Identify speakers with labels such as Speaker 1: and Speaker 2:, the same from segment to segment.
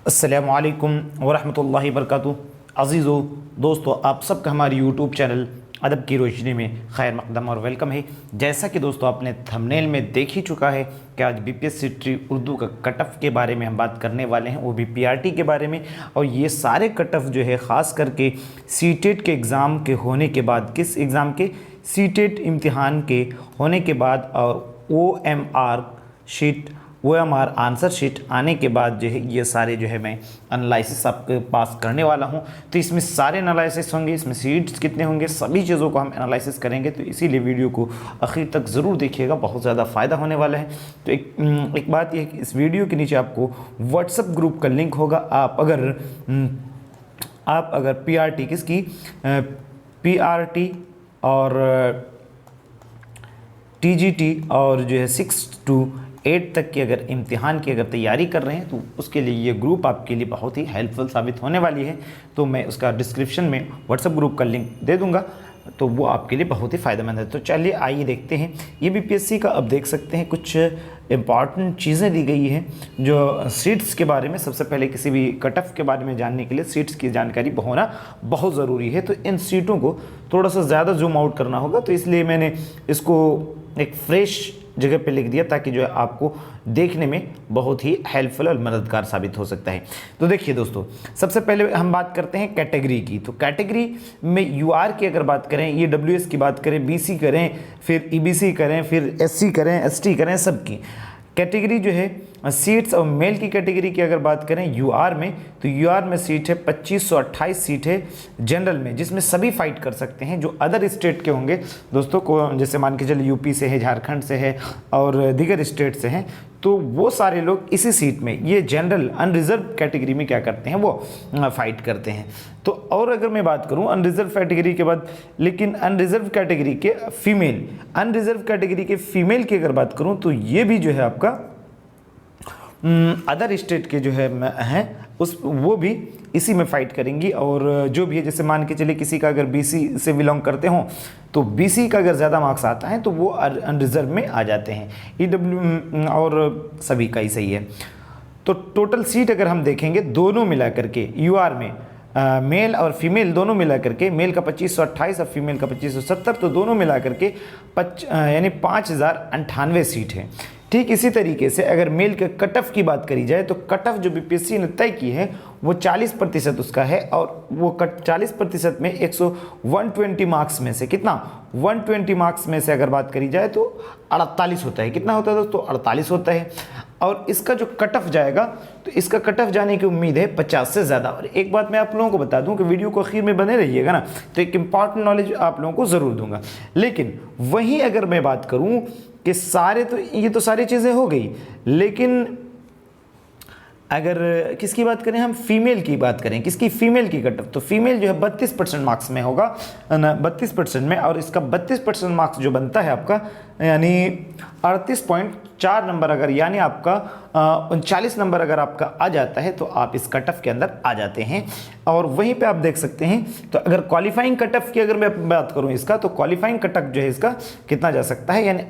Speaker 1: अस्सलामु अलैकुम वरहमतुल्लाहि वबरकातुहू। अज़ीज़ों दोस्तों, आप सबका हमारे यूट्यूब चैनल अदब की रोशनी में खैर मकदम और वेलकम है। जैसा कि दोस्तों आपने थंबनेल में देख ही चुका है कि आज बीपीएससी ट्री उर्दू का कट ऑफ के बारे में हम बात करने वाले हैं, वो भी पीआरटी के बारे में। और ये सारे कट ऑफ जो है ख़ास करके सीटेट के एग्ज़ाम के होने के बाद, किस एग्ज़ाम के, सीटेट इम्तिहान के होने के बाद और OMR आंसर शीट आने के बाद जो है ये सारे जो है मैं एनालिसिस आपके पास करने वाला हूँ। तो इसमें सारे एनालिसिस होंगे, इसमें सीट्स कितने होंगे, सभी चीज़ों को हम एनालिसिस करेंगे। तो इसीलिए वीडियो को आखिर तक ज़रूर देखिएगा, बहुत ज़्यादा फ़ायदा होने वाला है। तो एक बात यह है कि इस वीडियो के नीचे आपको व्हाट्सएप ग्रुप का लिंक होगा। आप अगर पीआरटी किसकी पीआरटी और टीजीटी और जो है 6 to 8 तक की अगर इम्तिहान की अगर तैयारी कर रहे हैं तो उसके लिए ये ग्रुप आपके लिए बहुत ही हेल्पफुल साबित होने वाली है। तो मैं उसका डिस्क्रिप्शन में व्हाट्सएप ग्रुप का लिंक दे दूंगा, तो वो आपके लिए बहुत ही फ़ायदेमंद है। तो चलिए आइए देखते हैं। ये बीपीएससी का अब देख सकते हैं कुछ इम्पॉर्टेंट चीज़ें दी गई हैं जो सीट्स के बारे में। सबसे पहले किसी भी कट ऑफ के बारे में जानने के लिए सीट्स की जानकारी होना बहुत ज़रूरी है। तो इन सीटों को थोड़ा सा ज़्यादा जूम आउट करना होगा, तो इसलिए मैंने इसको एक फ्रेश जगह पे लिख दिया ताकि जो है आपको देखने में बहुत ही हेल्पफुल और मददगार साबित हो सकता है। तो देखिए दोस्तों, सबसे पहले हम बात करते हैं कैटेगरी की। तो कैटेगरी में यूआर की अगर बात करें, ईडब्ल्यूएस की बात करें, बीसी करें, फिर ईबीसी करें, फिर एससी करें, एसटी करें, सबकी कैटेगरी जो है सीट्स। और मेल की कैटेगरी की अगर बात करें यूआर में, तो यूआर में सीट है 2528 सीट है जनरल में, जिसमें सभी फाइट कर सकते हैं। जो अदर स्टेट के होंगे दोस्तों को, जैसे मान के चलिए यूपी से है, झारखंड से है और दीगर स्टेट से हैं, तो वो सारे लोग इसी सीट में ये जनरल अनरिजर्व कैटेगरी में क्या करते हैं, वो फाइट करते हैं। तो और अगर मैं बात करूं अनरिजर्व कैटेगरी के बाद, लेकिन अनरिजर्व कैटेगरी के फीमेल की अगर बात करूं तो ये भी जो है आपका अदर स्टेट के जो है हैं वो भी इसी में फाइट करेंगी। और जो भी है, जैसे मान के चलिए किसी का अगर बीसी से बिलोंग करते हों तो बीसी का अगर ज़्यादा मार्क्स आता है तो वो अनरिजर्व में आ जाते हैं। ईडब्ल्यू और सभी का ही सही है। तो टोटल सीट अगर हम देखेंगे दोनों मिला करके यूआर में मेल और फीमेल दोनों मिला करके, मेल का 2528 और फीमेल का 2570, तो दोनों मिला करके यानी 5098 सीट है। ठीक इसी तरीके से अगर मेल के कट ऑफ की बात करी जाए तो कट ऑफ जो बीपीएससी ने तय की है वो 40% उसका है। और वो 40% में 120 मार्क्स में से कितना, 120 मार्क्स में से अगर बात करी जाए तो 48 होता है। कितना होता है दोस्तों, 48 होता है। और इसका जो कट ऑफ जाएगा तो इसका कट ऑफ जाने की उम्मीद है 50 से ज़्यादा। और एक बात मैं आप लोगों को बता दूं कि वीडियो को आखिर में बने रहिएगा ना, तो एक इंपॉर्टेंट नॉलेज आप लोगों को ज़रूर दूंगा। लेकिन वहीं अगर मैं बात करूं कि सारे तो ये तो सारी चीज़ें हो गई, लेकिन अगर किसकी बात करें, हम फीमेल की बात करें, किसकी, फीमेल की कट ऑफ, तो फीमेल जो है 32% मार्क्स में होगा ना, 32% में। और इसका 32% मार्क्स जो बनता है आपका, यानी 38.4 नंबर अगर, यानी आपका 39 नंबर अगर आपका आ जाता है तो आप इस कट ऑफ के अंदर आ जाते हैं। और वहीं पे आप देख सकते हैं, तो अगर क्वालिफाइंग कट ऑफ की अगर मैं बात करूं इसका, तो क्वालिफाइंग कट ऑफ जो है इसका कितना जा सकता है, यानी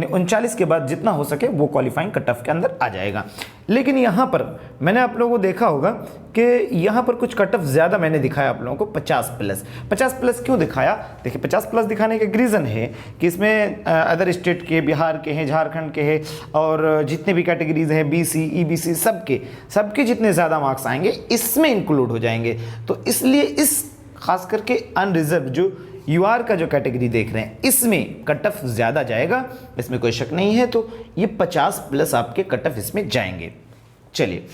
Speaker 1: 39 के बाद जितना हो सके वो क्वालिफाइंग कट ऑफ के अंदर आ जाएगा। लेकिन यहाँ पर मैंने आप लोगों को देखा होगा कि यहाँ पर कुछ कट ऑफ ज़्यादा मैंने दिखाया आप लोगों को, 50+ क्यों दिखाया। देखिए 50+ दिखाने का रीज़न है कि इसमें अदर स्टेट के, बिहार के हैं, झारखंड के हैं, और जितने भी कैटेगरीज हैं, बीसी, ईबीसी, सबके जितने ज़्यादा मार्क्स आएंगे इसमें इंक्लूड हो जाएंगे। तो इसलिए इस खास करके अनरिजर्व जो यूआर का जो कैटेगरी देख रहे हैं इसमें कट ऑफ ज़्यादा जाएगा, इसमें कोई शक नहीं है। तो ये 50+ आपके कट ऑफ इसमें जाएंगे। चलिए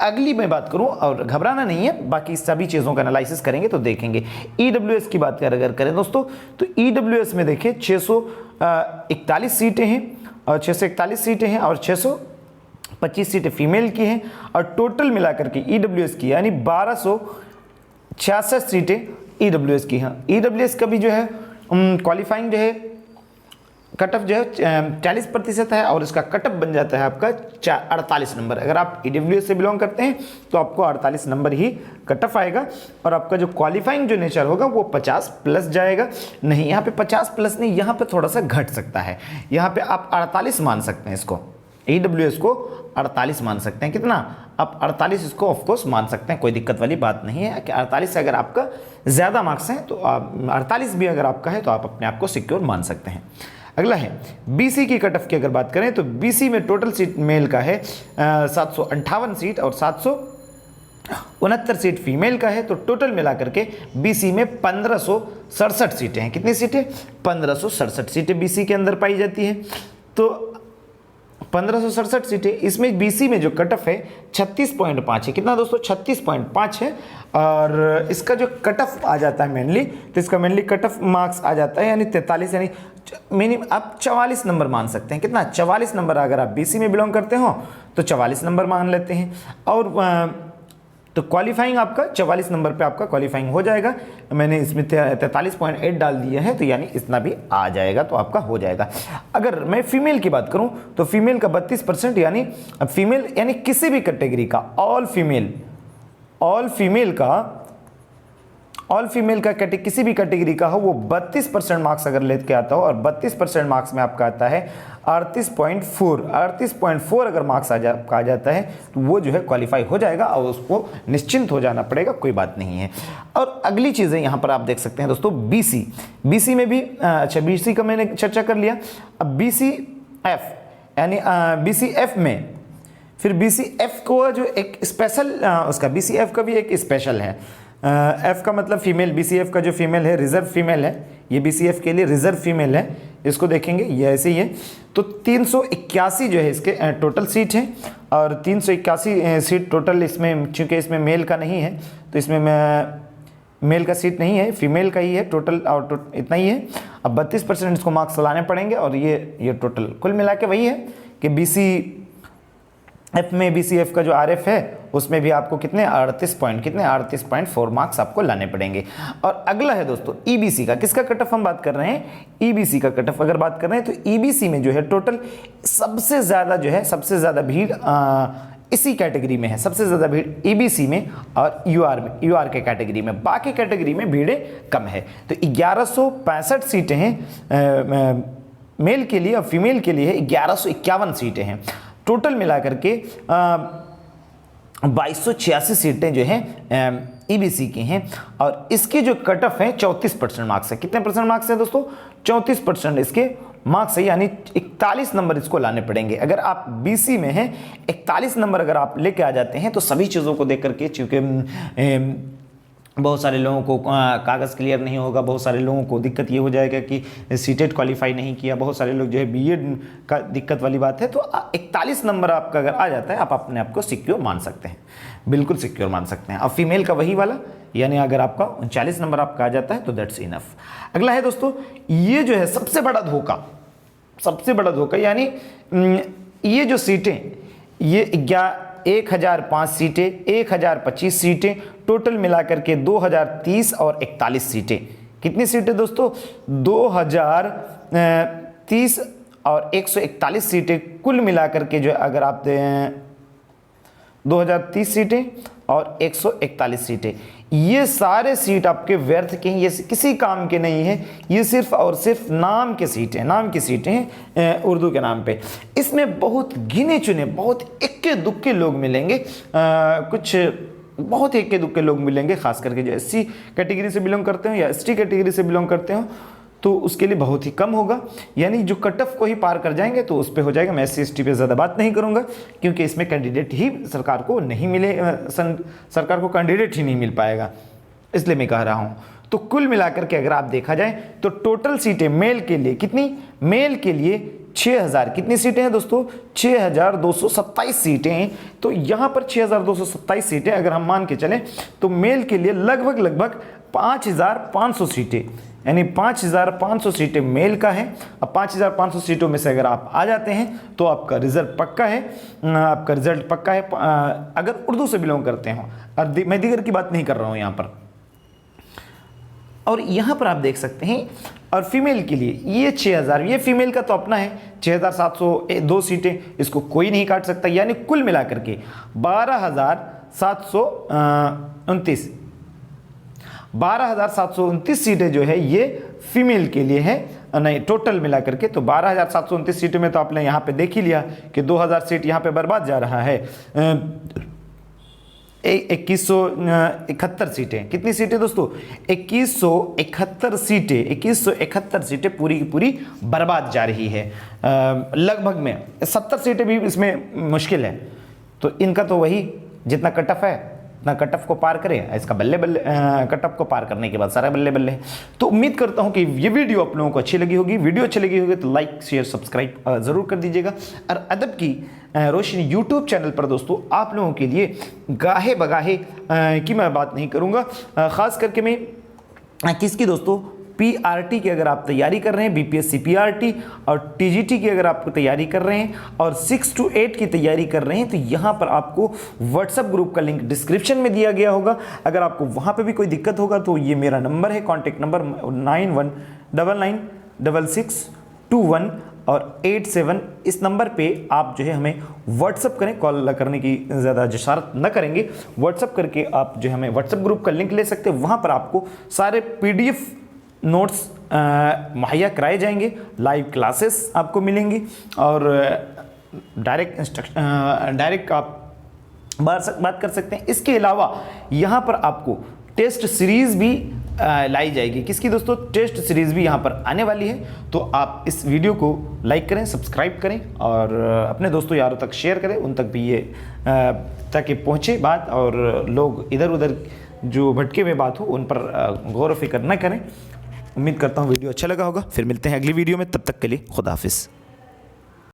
Speaker 1: अगली मैं बात करूं, और घबराना नहीं है, बाकी सभी चीज़ों का एनालिसिस करेंगे तो देखेंगे। ईडब्ल्यूएस की बात अगर करें दोस्तों, तो ईडब्ल्यूएस में देखिए 641 सीटें हैं, और 641 सीटें हैं और 625 सीटें फीमेल की हैं। और टोटल मिलाकर के ईडब्ल्यूएस की यानी 1266 सीटें ईडब्ल्यूएस की हैं। ईडब्ल्यूएस का भी जो है क्वालिफाइंग जो है कट ऑफ जो है 40% है, और इसका कट ऑफ बन जाता है आपका 48 नंबर। अगर आप ईडब्ल्यूएस से बिलोंग करते हैं तो आपको 48 नंबर ही कट ऑफ आएगा। और आपका जो क्वालिफाइंग जो नेचर होगा वो 50+ जाएगा। नहीं, यहाँ पे 50+ नहीं, यहाँ पे थोड़ा सा घट सकता है, यहाँ पे आप 48 मान सकते हैं इसको। EWS को 48 मान सकते हैं। कितना? आप 48 इसको ऑफकोर्स मान सकते हैं, कोई दिक्कत वाली बात नहीं है कि 48 से अगर आपका ज़्यादा मार्क्स हैं तो आप 48 भी अगर आपका है तो आप अपने आप को सिक्योर मान सकते हैं। अगला है BC की कट ऑफ की अगर बात करें तो BC में टोटल सीट मेल का है 758 सीट और 769 सीट फीमेल का है। तो टोटल मिलाकर के BC में 1567 सीटें हैं। कितनी सीटें? 1567 सीटें BC के अंदर पाई जाती है। तो 1567 सीटें, इसमें BC में जो कट ऑफ है 36.5 है। कितना दोस्तों? 36.5 है। और इसका जो कट ऑफ आ जाता है मेनली, तो इसका मेनली कट ऑफ मार्क्स आ जाता है यानी 43, यानी मिनिमम आप 44 नंबर मान सकते हैं। कितना? 44 नंबर अगर आप BC में बिलोंग करते हो तो 44 नंबर मान लेते हैं। और तो क्वालिफाइंग आपका 44 नंबर पे आपका क्वालिफाइंग हो जाएगा। मैंने इसमें 43.8 डाल दिया है, तो यानी इतना भी आ जाएगा तो आपका हो जाएगा। अगर मैं फीमेल की बात करूं तो फीमेल का 32%, यानी फीमेल यानी किसी भी कैटेगरी का ऑल फीमेल का किसी भी कैटेगरी का हो वो 32% मार्क्स अगर लेके आता हो और 32% मार्क्स में आपका आता है 38.4 अगर मार्क्स आ जाता है तो वो जो है क्वालिफाई हो जाएगा और उसको निश्चिंत हो जाना पड़ेगा, कोई बात नहीं है। और अगली चीज़ें यहाँ पर आप देख सकते हैं दोस्तों, BC में भी अच्छा BC का मैंने चर्चा कर लिया। अब BCF यानी BCF में फिर BCF को जो एक स्पेशल उसका BCF का भी एक स्पेशल है। F का मतलब फीमेल, BCF का जो फीमेल है रिजर्व फीमेल है, ये BCF के लिए रिजर्व फीमेल है। इसको देखेंगे ये ऐसे ही है। तो 381 जो है इसके टोटल सीट है और 381 सीट टोटल इसमें, चूँकि इसमें मेल का नहीं है तो इसमें मेल का सीट नहीं है, फीमेल का ही है टोटल, और इतना ही है। अब 32% इसको मार्क्स लाने पड़ेंगे और ये टोटल कुल मिला के वही है कि BCF में BCF का जो RF है उसमें भी आपको कितने 38.4 मार्क्स आपको लाने पड़ेंगे। और अगला है दोस्तों EBC का। किसका कट ऑफ हम बात कर रहे हैं? EBC का कट ऑफ अगर बात कर रहे हैं तो EBC में जो है टोटल सबसे ज़्यादा भीड़ इसी कैटेगरी में है। सबसे ज़्यादा भीड़ EBC में और UR के कैटेगरी में, बाकी कैटेगरी में भीड़ें कम है। तो 1165 सीटें हैं मेल के लिए और फीमेल के लिए 1151 सीटें हैं। टोटल मिलाकर के 2286 सीटें जो हैं EBC की हैं और इसके जो कट ऑफ है 34% मार्क्स है। कितने परसेंट मार्क्स है दोस्तों? 34% इसके मार्क्स है, यानी 41 नंबर इसको लाने पड़ेंगे। अगर आप BC में हैं 41 नंबर अगर आप लेके आ जाते हैं तो सभी चीज़ों को देख करके, चूँकि बहुत सारे लोगों को कागज़ क्लियर नहीं होगा, बहुत सारे लोगों को दिक्कत ये हो जाएगा कि सीटेट क्वालिफाई नहीं किया, बहुत सारे लोग जो है BEd का दिक्कत वाली बात है। तो 41 नंबर आपका अगर आ जाता है आप अपने आप को सिक्योर मान सकते हैं, बिल्कुल सिक्योर मान सकते हैं। अब फीमेल का वही वाला, यानी अगर आपका 39 नंबर आपका आ जाता है तो दैट्स इनफ। अगला है दोस्तों, ये जो है सबसे बड़ा धोखा, यानी ये जो सीटें, ये 1005 सीटें, 1025 सीटें, टोटल मिलाकर के 2030 और 41 सीटें। कितनी सीटें दोस्तों? 2030 और 141 सीटें कुल मिलाकर के जो अगर आप 2030 सीटें और 141 सीटें, ये सारे सीट आपके व्यर्थ के हैं, ये किसी काम के नहीं है, ये सिर्फ और सिर्फ नाम की सीटें हैं उर्दू के नाम पे। इसमें बहुत गिने चुने, बहुत इक्के दुक्के लोग मिलेंगे, कुछ बहुत इक्के दुक्के लोग मिलेंगे, खास करके जो SC कैटेगरी से बिलोंग करते हो या ST कैटेगरी से बिलोंग करते हो तो उसके लिए बहुत ही कम होगा, यानी जो कट ऑफ को ही पार कर जाएंगे तो उस पे हो जाएगा। मैं SC ST पे ज़्यादा बात नहीं करूंगा क्योंकि इसमें कैंडिडेट ही सरकार को नहीं मिले, सरकार को कैंडिडेट ही नहीं मिल पाएगा, इसलिए मैं कह रहा हूं। तो कुल मिलाकर के अगर आप देखा जाए तो टोटल सीटें मेल के लिए कितनी? मेल के लिए 6000, कितनी सीटें हैं दोस्तों? 6227 सीटें हैं। तो यहाँ पर 6227 सीटें अगर हम मान के चलें तो मेल के लिए लगभग 5500 सीटें, यानी 5500 सीटें मेल का है। अब 5500 सीटों में से अगर आप आ जाते हैं तो आपका रिजल्ट पक्का है, अगर उर्दू से बिलोंग करते हो, और मैं दीगर की बात नहीं कर रहा हूँ यहाँ पर। और यहाँ पर आप देख सकते हैं, और फीमेल के लिए ये 6000, ये फीमेल का तो अपना है 6702 सीटें, इसको कोई नहीं काट सकता, यानी कुल मिलाकर के 12729 सीटें जो है ये फीमेल के लिए है नहीं टोटल मिला करके तो 12,729 सीटों में तो आपने यहाँ पे देख ही लिया कि 2,000 सीट यहाँ पे बर्बाद जा रहा है। 2171 सीटें, कितनी सीटें दोस्तों? 2171 सीटें, 2171 सीटें पूरी की पूरी बर्बाद जा रही है। लगभग में 70 सीटें भी इसमें मुश्किल है। तो इनका तो वही जितना कट ऑफ है उतना कट ऑफ को पार करें, इसका बल्ले बल्ले, कट ऑफ को पार करने के बाद सारा बल्ले बल्ले है। तो उम्मीद करता हूं कि ये वीडियो आप लोगों को अच्छी लगी होगी। वीडियो अच्छी लगी होगी तो लाइक शेयर सब्सक्राइब जरूर कर दीजिएगा। और अदब की रोशनी यूट्यूब चैनल पर दोस्तों आप लोगों के लिए गाहे बगाहे की मैं बात नहीं करूंगा, खास करके मैं किसकी दोस्तों, पीआरटी की अगर आप तैयारी कर रहे हैं, बीपीएससी पीआरटी और टीजीटी की अगर आप तैयारी कर रहे हैं और 6 to 8 की तैयारी कर रहे हैं, तो यहाँ पर आपको व्हाट्सएप ग्रुप का लिंक डिस्क्रिप्शन में दिया गया होगा। अगर आपको वहाँ पे भी कोई दिक्कत होगा तो ये मेरा नंबर है, कॉन्टैक्ट नंबर 91996621 और 87। इस नंबर पे आप जो है हमें व्हाट्सअप करें, कॉल करने की ज़्यादा जशारत न करेंगे। व्हाट्सअप करके आप जो है हमें व्हाट्सअप ग्रुप का लिंक ले सकते हैं। वहाँ पर आपको सारे पीडीएफ नोट्स मुहैया कराए जाएंगे, लाइव क्लासेस आपको मिलेंगी और डायरेक्ट आप बात कर सकते हैं। इसके अलावा यहाँ पर आपको टेस्ट सीरीज़ भी लाई जाएगी। किसकी दोस्तों? टेस्ट सीरीज़ भी यहाँ पर आने वाली है। तो आप इस वीडियो को लाइक करें, सब्सक्राइब करें और अपने दोस्तों यारों तक शेयर करें, उन तक भी ये ताकि पहुँचे बात और लोग इधर उधर जो भटके हुए बात हो उन पर गौर व फिक्र न करें। उम्मीद करता हूँ वीडियो अच्छा लगा होगा। फिर मिलते हैं अगली वीडियो में, तब तक के लिए खुदा हाफिज़।